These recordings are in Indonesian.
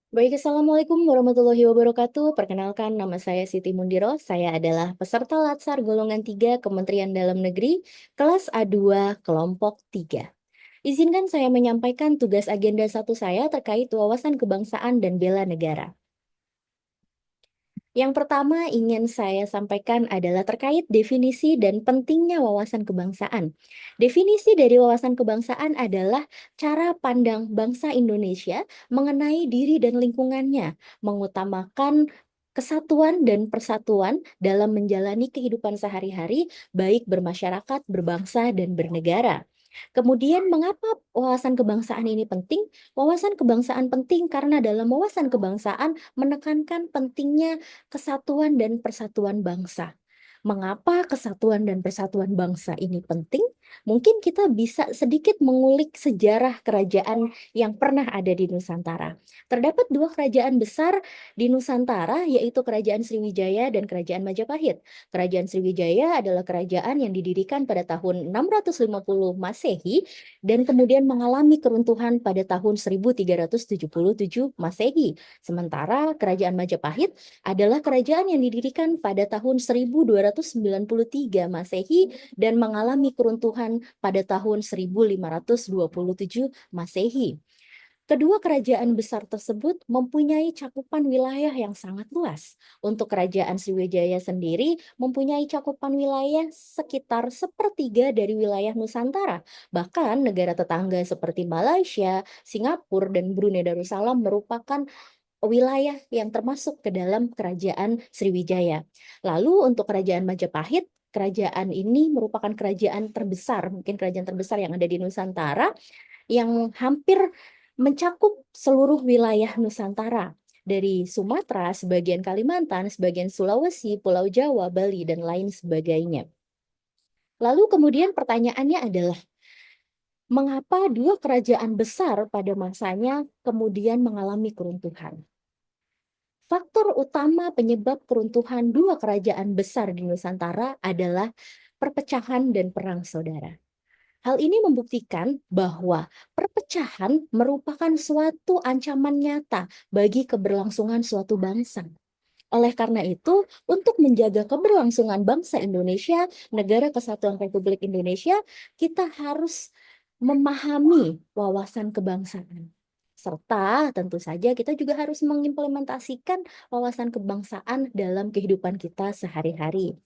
Baik, Assalamualaikum warahmatullahi wabarakatuh. Perkenalkan, nama saya Siti Mundiro. Saya adalah peserta Latsar Golongan 3 Kementerian Dalam Negeri, kelas A2, kelompok 3. Izinkan saya menyampaikan tugas agenda satu saya terkait wawasan kebangsaan dan bela negara. Yang pertama ingin saya sampaikan adalah terkait definisi dan pentingnya wawasan kebangsaan. Definisi dari wawasan kebangsaan adalah cara pandang bangsa Indonesia mengenai diri dan lingkungannya, mengutamakan kesatuan dan persatuan dalam menjalani kehidupan sehari-hari, baik bermasyarakat, berbangsa, dan bernegara. Kemudian, mengapa wawasan kebangsaan ini penting? Wawasan kebangsaan penting karena dalam wawasan kebangsaan menekankan pentingnya kesatuan dan persatuan bangsa. Mengapa kesatuan dan persatuan bangsa ini penting? Mungkin kita bisa sedikit mengulik sejarah kerajaan yang pernah ada di Nusantara. Terdapat dua kerajaan besar di Nusantara, yaitu Kerajaan Sriwijaya dan Kerajaan Majapahit. Kerajaan Sriwijaya adalah kerajaan yang didirikan pada tahun 650 Masehi dan kemudian mengalami keruntuhan pada tahun 1377 Masehi. Sementara Kerajaan Majapahit adalah kerajaan yang didirikan pada tahun 1293 Masehi dan mengalami keruntuhan pada tahun 1527 Masehi. Kedua kerajaan besar tersebut mempunyai cakupan wilayah yang sangat luas. Untuk Kerajaan Sriwijaya sendiri mempunyai cakupan wilayah sekitar sepertiga dari wilayah Nusantara. Bahkan negara tetangga seperti Malaysia, Singapura, dan Brunei Darussalam merupakan wilayah yang termasuk ke dalam Kerajaan Sriwijaya. Lalu untuk Kerajaan Majapahit, kerajaan ini merupakan kerajaan terbesar, mungkin kerajaan terbesar yang ada di Nusantara, yang hampir mencakup seluruh wilayah Nusantara. Dari Sumatera, sebagian Kalimantan, sebagian Sulawesi, Pulau Jawa, Bali, dan lain sebagainya. Lalu kemudian pertanyaannya adalah, mengapa dua kerajaan besar pada masanya kemudian mengalami keruntuhan? Faktor utama penyebab keruntuhan dua kerajaan besar di Nusantara adalah perpecahan dan perang saudara. Hal ini membuktikan bahwa perpecahan merupakan suatu ancaman nyata bagi keberlangsungan suatu bangsa. Oleh karena itu, untuk menjaga keberlangsungan bangsa Indonesia, Negara Kesatuan Republik Indonesia, kita harus memahami wawasan kebangsaan. Serta tentu saja kita juga harus mengimplementasikan wawasan kebangsaan dalam kehidupan kita sehari-hari.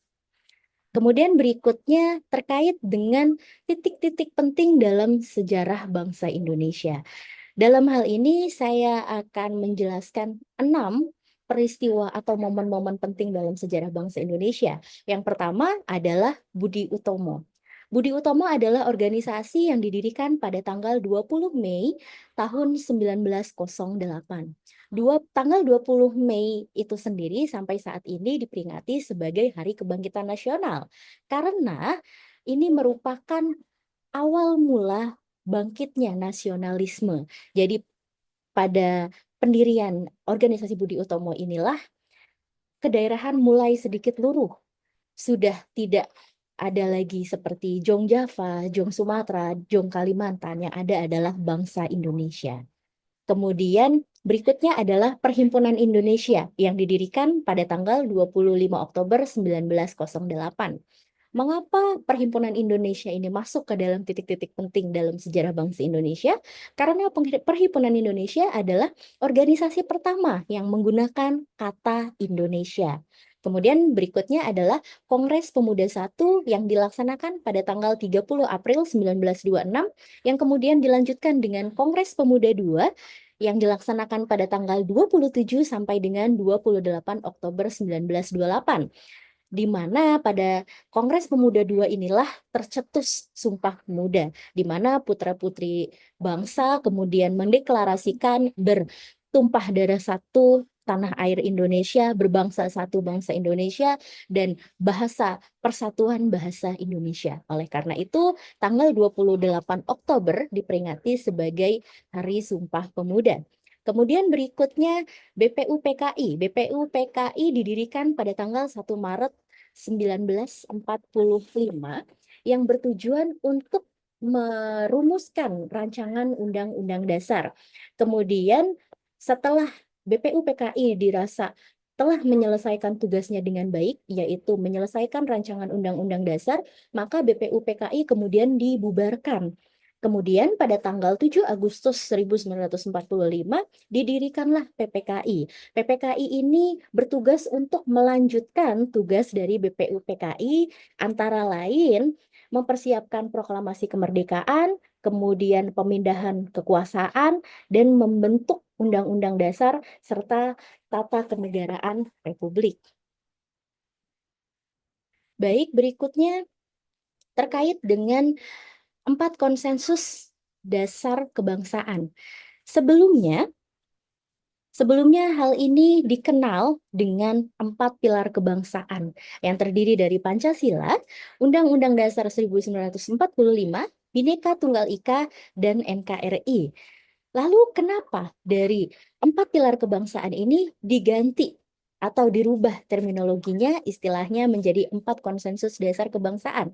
Kemudian berikutnya terkait dengan titik-titik penting dalam sejarah bangsa Indonesia. Dalam hal ini saya akan menjelaskan 6 peristiwa atau momen-momen penting dalam sejarah bangsa Indonesia. Yang pertama adalah Budi Utomo. Budi Utomo adalah organisasi yang didirikan pada tanggal 20 Mei tahun 1908. Tanggal 20 Mei itu sendiri sampai saat ini diperingati sebagai Hari Kebangkitan Nasional. Karena ini merupakan awal mula bangkitnya nasionalisme. Jadi pada pendirian organisasi Budi Utomo inilah kedaerahan mulai sedikit luruh. Sudah tidak ada lagi seperti Jong Java, Jong Sumatera, Jong Kalimantan, yang ada adalah bangsa Indonesia. Kemudian berikutnya adalah Perhimpunan Indonesia yang didirikan pada tanggal 25 Oktober 1908. Mengapa Perhimpunan Indonesia ini masuk ke dalam titik-titik penting dalam sejarah bangsa Indonesia? Karena Perhimpunan Indonesia adalah organisasi pertama yang menggunakan kata Indonesia. Kemudian berikutnya adalah Kongres Pemuda I yang dilaksanakan pada tanggal 30 April 1926, yang kemudian dilanjutkan dengan Kongres Pemuda II yang dilaksanakan pada tanggal 27 sampai dengan 28 Oktober 1928, di mana pada Kongres Pemuda II inilah tercetus Sumpah Pemuda, di mana putra-putri bangsa kemudian mendeklarasikan bertumpah darah satu tanah air Indonesia, berbangsa satu bangsa Indonesia, dan bahasa persatuan bahasa Indonesia. Oleh karena itu, tanggal 28 Oktober diperingati sebagai Hari Sumpah Pemuda. Kemudian berikutnya BPUPKI. BPUPKI didirikan pada tanggal 1 Maret 1945 yang bertujuan untuk merumuskan rancangan Undang-Undang Dasar. Kemudian setelah BPUPKI dirasa telah menyelesaikan tugasnya dengan baik, yaitu menyelesaikan rancangan Undang-Undang Dasar, maka BPUPKI kemudian dibubarkan. Kemudian pada tanggal 7 Agustus 1945 didirikanlah PPKI. PPKI ini bertugas untuk melanjutkan tugas dari BPUPKI, antara lain mempersiapkan proklamasi kemerdekaan, kemudian pemindahan kekuasaan, dan membentuk Undang-Undang Dasar serta tata kenegaraan Republik. Baik, berikutnya terkait dengan 4 konsensus dasar kebangsaan. Sebelumnya, Sebelumnya hal ini dikenal dengan 4 pilar kebangsaan yang terdiri dari Pancasila, Undang-Undang Dasar 1945, Bhinneka Tunggal Ika, dan NKRI. Lalu kenapa dari 4 pilar kebangsaan ini diganti atau dirubah terminologinya, istilahnya menjadi 4 konsensus dasar kebangsaan?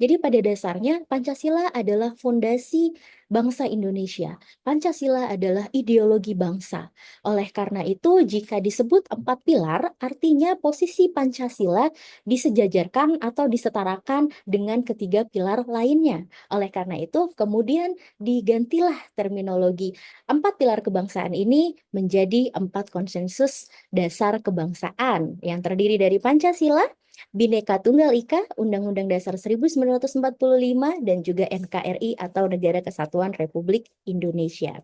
Jadi pada dasarnya Pancasila adalah fondasi bangsa Indonesia. Pancasila adalah ideologi bangsa. Oleh karena itu, jika disebut 4 pilar, artinya posisi Pancasila disejajarkan atau disetarakan dengan ketiga pilar lainnya. Oleh karena itu, kemudian digantilah terminologi 4 pilar kebangsaan ini menjadi 4 konsensus dasar kebangsaan yang terdiri dari Pancasila, Bhinneka Tunggal Ika, Undang-Undang Dasar 1945, dan juga NKRI atau Negara Kesatuan Republik Indonesia.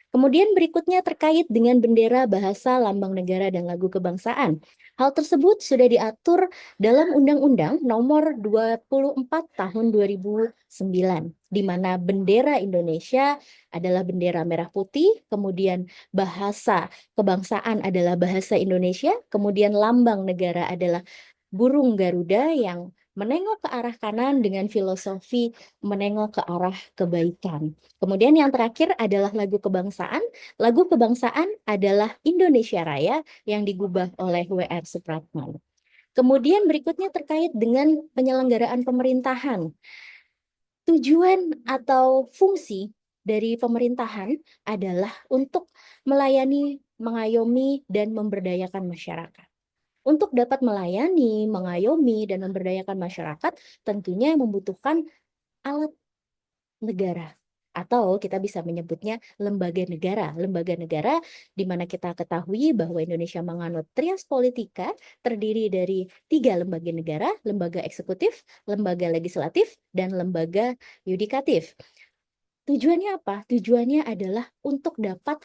Kemudian berikutnya terkait dengan bendera, bahasa, lambang negara, dan lagu kebangsaan. Hal tersebut sudah diatur dalam Undang-Undang Nomor 24 Tahun 2009, di mana bendera Indonesia adalah bendera merah putih, kemudian bahasa kebangsaan adalah bahasa Indonesia, kemudian lambang negara adalah burung Garuda yang menengok ke arah kanan dengan filosofi menengok ke arah kebaikan. Kemudian yang terakhir adalah lagu kebangsaan. Lagu kebangsaan adalah Indonesia Raya yang digubah oleh W.R. Supratman. Kemudian berikutnya terkait dengan penyelenggaraan pemerintahan. Tujuan atau fungsi dari pemerintahan adalah untuk melayani, mengayomi, dan memberdayakan masyarakat. Untuk dapat melayani, mengayomi, dan memberdayakan masyarakat, tentunya membutuhkan alat negara. Atau kita bisa menyebutnya lembaga negara. Lembaga negara di mana kita ketahui bahwa Indonesia menganut trias politika terdiri dari 3 lembaga negara, lembaga eksekutif, lembaga legislatif, dan lembaga yudikatif. Tujuannya apa? Tujuannya adalah untuk dapat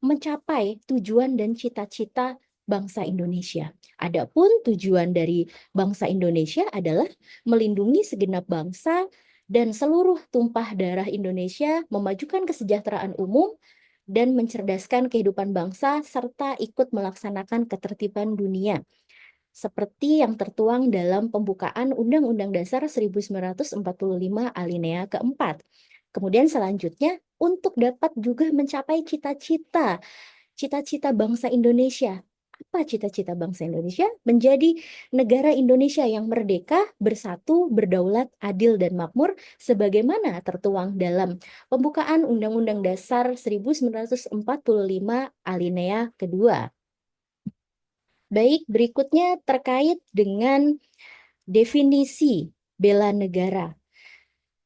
mencapai tujuan dan cita-cita bangsa Indonesia. Adapun tujuan dari bangsa Indonesia adalah melindungi segenap bangsa dan seluruh tumpah darah Indonesia, memajukan kesejahteraan umum, dan mencerdaskan kehidupan bangsa, serta ikut melaksanakan ketertiban dunia. Seperti yang tertuang dalam pembukaan Undang-Undang Dasar 1945 alinea keempat. Kemudian selanjutnya, untuk dapat juga mencapai cita-cita bangsa Indonesia. Apa cita-cita bangsa Indonesia? Menjadi negara Indonesia yang merdeka, bersatu, berdaulat, adil, dan makmur, sebagaimana tertuang dalam pembukaan Undang-Undang Dasar 1945 alinea kedua. Baik, berikutnya terkait dengan definisi bela negara.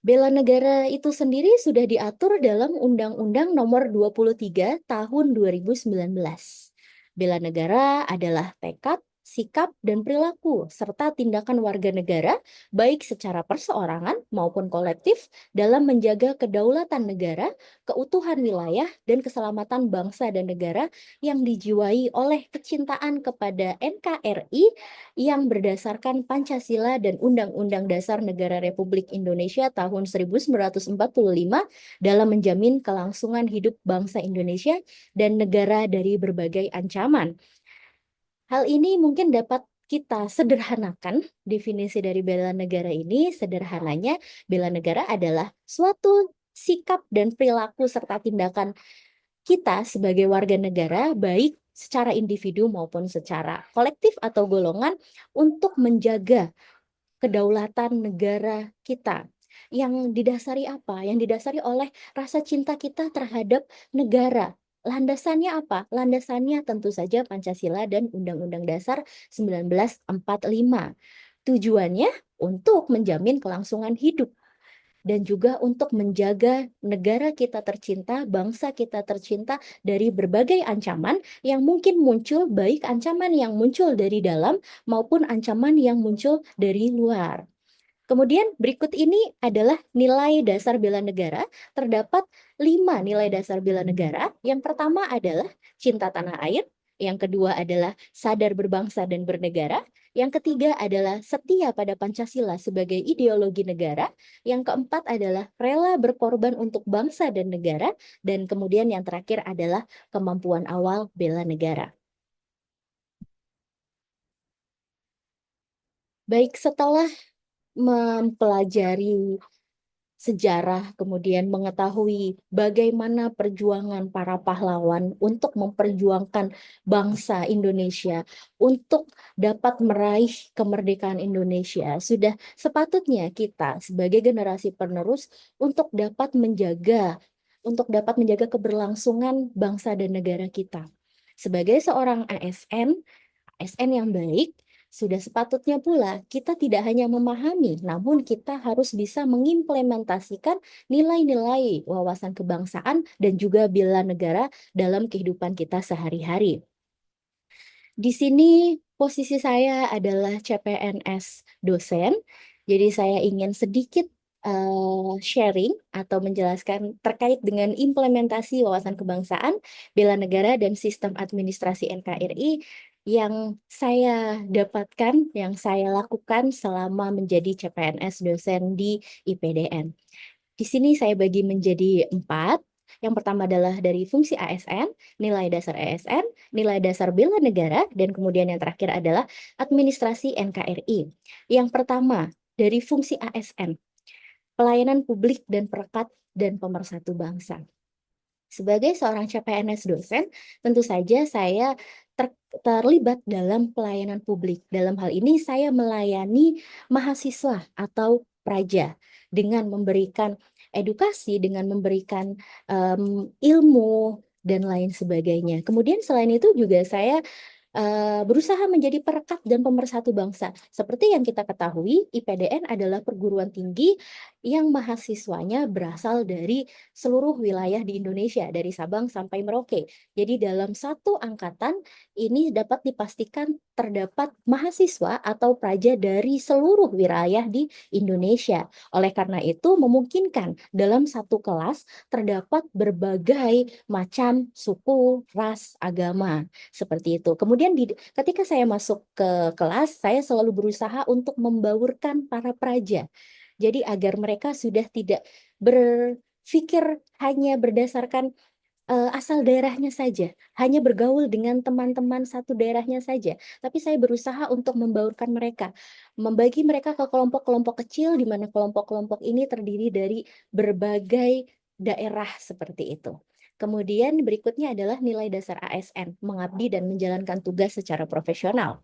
Bela negara itu sendiri sudah diatur dalam Undang-Undang Nomor 23 Tahun 2019. Bela negara adalah tekad, sikap, dan perilaku, serta tindakan warga negara, baik secara perseorangan maupun kolektif, dalam menjaga kedaulatan negara, keutuhan wilayah, dan keselamatan bangsa dan negara yang dijiwai oleh kecintaan kepada NKRI yang berdasarkan Pancasila dan Undang-Undang Dasar Negara Republik Indonesia tahun 1945 dalam menjamin kelangsungan hidup bangsa Indonesia dan negara dari berbagai ancaman. Hal ini mungkin dapat kita sederhanakan definisi dari bela negara ini. Sederhananya, bela negara adalah suatu sikap dan perilaku serta tindakan kita sebagai warga negara, baik secara individu maupun secara kolektif atau golongan, untuk menjaga kedaulatan negara kita. Yang didasari apa? Yang didasari oleh rasa cinta kita terhadap negara. Landasannya apa? Landasannya tentu saja Pancasila dan Undang-Undang Dasar 1945. Tujuannya untuk menjamin kelangsungan hidup dan juga untuk menjaga negara kita tercinta, bangsa kita tercinta dari berbagai ancaman yang mungkin muncul, baik ancaman yang muncul dari dalam maupun ancaman yang muncul dari luar. Kemudian berikut ini adalah nilai dasar bela negara. Terdapat 5 nilai dasar bela negara. Yang pertama adalah cinta tanah air. Yang kedua adalah sadar berbangsa dan bernegara. Yang ketiga adalah setia pada Pancasila sebagai ideologi negara. Yang keempat adalah rela berkorban untuk bangsa dan negara. Dan kemudian yang terakhir adalah kemampuan awal bela negara. Baik, setelah mempelajari sejarah, kemudian mengetahui bagaimana perjuangan para pahlawan untuk memperjuangkan bangsa Indonesia, untuk dapat meraih kemerdekaan Indonesia. Sudah sepatutnya kita sebagai generasi penerus untuk dapat menjaga keberlangsungan bangsa dan negara kita. Sebagai seorang ASN yang baik, sudah sepatutnya pula kita tidak hanya memahami, namun kita harus bisa mengimplementasikan nilai-nilai wawasan kebangsaan dan juga bela negara dalam kehidupan kita sehari-hari. Di sini posisi saya adalah CPNS dosen, jadi saya ingin sedikit sharing atau menjelaskan terkait dengan implementasi wawasan kebangsaan, bela negara, dan sistem administrasi NKRI yang saya dapatkan, yang saya lakukan selama menjadi CPNS dosen di IPDN. Di sini saya bagi menjadi 4. Yang pertama adalah dari fungsi ASN, nilai dasar ASN, nilai dasar bela negara, dan kemudian yang terakhir adalah administrasi NKRI. Yang pertama, dari fungsi ASN, pelayanan publik dan perekat dan pemersatu bangsa. Sebagai seorang CPNS dosen, tentu saja saya terlibat dalam pelayanan publik. Dalam hal ini saya melayani mahasiswa atau praja dengan memberikan edukasi, dengan memberikan ilmu dan lain sebagainya. Kemudian selain itu juga saya berusaha menjadi perekat dan pemersatu bangsa. Seperti yang kita ketahui, IPDN adalah perguruan tinggi yang mahasiswanya berasal dari seluruh wilayah di Indonesia, dari Sabang sampai Merauke. Jadi dalam satu angkatan ini dapat dipastikan terdapat mahasiswa atau praja dari seluruh wilayah di Indonesia. Oleh karena itu, memungkinkan dalam satu kelas terdapat berbagai macam suku, ras, agama, seperti itu. Kemudian ketika saya masuk ke kelas, saya selalu berusaha untuk membaurkan para praja. Jadi agar mereka sudah tidak berpikir hanya berdasarkan asal daerahnya saja, hanya bergaul dengan teman-teman satu daerahnya saja. Tapi saya berusaha untuk membaurkan mereka, membagi mereka ke kelompok-kelompok kecil, di mana kelompok-kelompok ini terdiri dari berbagai daerah seperti itu. Kemudian berikutnya adalah nilai dasar ASN, mengabdi dan menjalankan tugas secara profesional.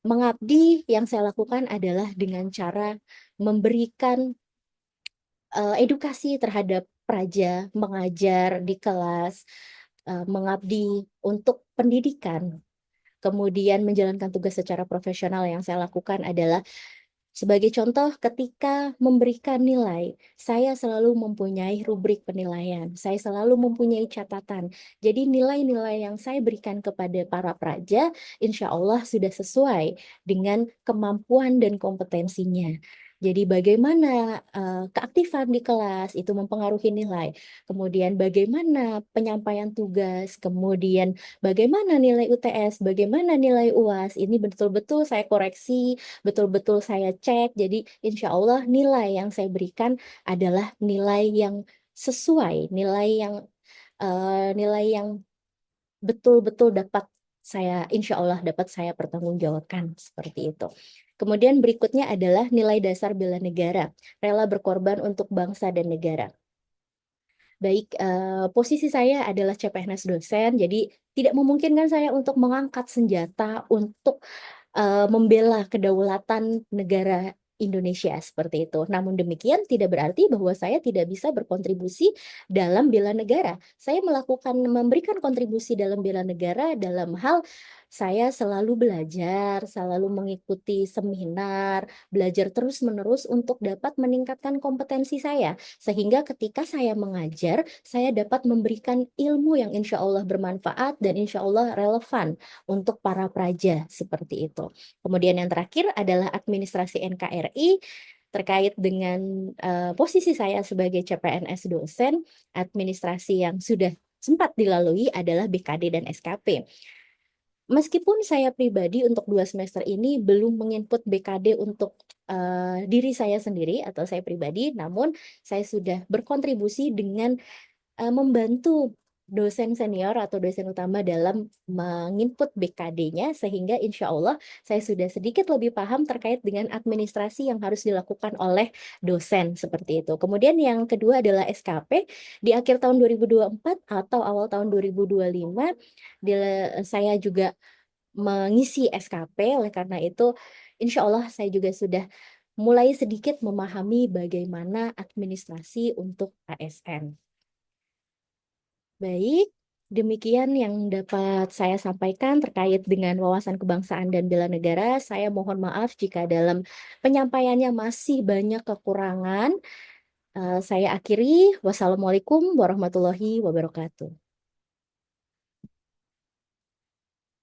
Mengabdi yang saya lakukan adalah dengan cara memberikan edukasi terhadap praja, mengajar di kelas, mengabdi untuk pendidikan, kemudian menjalankan tugas secara profesional. Yang saya lakukan adalah sebagai contoh, ketika memberikan nilai, saya selalu mempunyai rubrik penilaian, saya selalu mempunyai catatan. Jadi nilai-nilai yang saya berikan kepada para praja, insya Allah sudah sesuai dengan kemampuan dan kompetensinya. Jadi bagaimana keaktifan di kelas itu mempengaruhi nilai. Kemudian bagaimana penyampaian tugas, kemudian bagaimana nilai UTS, bagaimana nilai UAS. Ini betul-betul saya koreksi, betul-betul saya cek. Jadi insya Allah nilai yang saya berikan adalah nilai yang sesuai, nilai yang betul-betul dapat insya Allah dapat saya pertanggungjawabkan seperti itu. Kemudian berikutnya adalah nilai dasar bela negara, rela berkorban untuk bangsa dan negara. Baik, posisi saya adalah CPNS dosen, jadi tidak memungkinkan saya untuk mengangkat senjata untuk membela kedaulatan negara Indonesia, seperti itu. Namun demikian tidak berarti bahwa saya tidak bisa berkontribusi dalam bela negara. Saya memberikan kontribusi dalam bela negara dalam hal saya selalu belajar, selalu mengikuti seminar, belajar terus-menerus untuk dapat meningkatkan kompetensi saya. Sehingga ketika saya mengajar, saya dapat memberikan ilmu yang insya Allah bermanfaat dan insya Allah relevan untuk para praja, seperti itu. Kemudian yang terakhir adalah administrasi NKRI terkait dengan posisi saya sebagai CPNS dosen, administrasi yang sudah sempat dilalui adalah BKD dan SKP. Meskipun saya pribadi untuk 2 semester ini belum menginput BKD untuk diri saya sendiri atau saya pribadi, namun saya sudah berkontribusi dengan membantu dosen senior atau dosen utama dalam menginput BKD-nya sehingga insya Allah saya sudah sedikit lebih paham terkait dengan administrasi yang harus dilakukan oleh dosen seperti itu. Kemudian yang kedua adalah SKP di akhir tahun 2024 atau awal tahun 2025 saya juga mengisi SKP. Oleh karena itu insya Allah saya juga sudah mulai sedikit memahami bagaimana administrasi untuk ASN. Baik, demikian yang dapat saya sampaikan terkait dengan wawasan kebangsaan dan bela negara. Saya mohon maaf jika dalam penyampaiannya masih banyak kekurangan. Saya akhiri. Wassalamualaikum warahmatullahi wabarakatuh.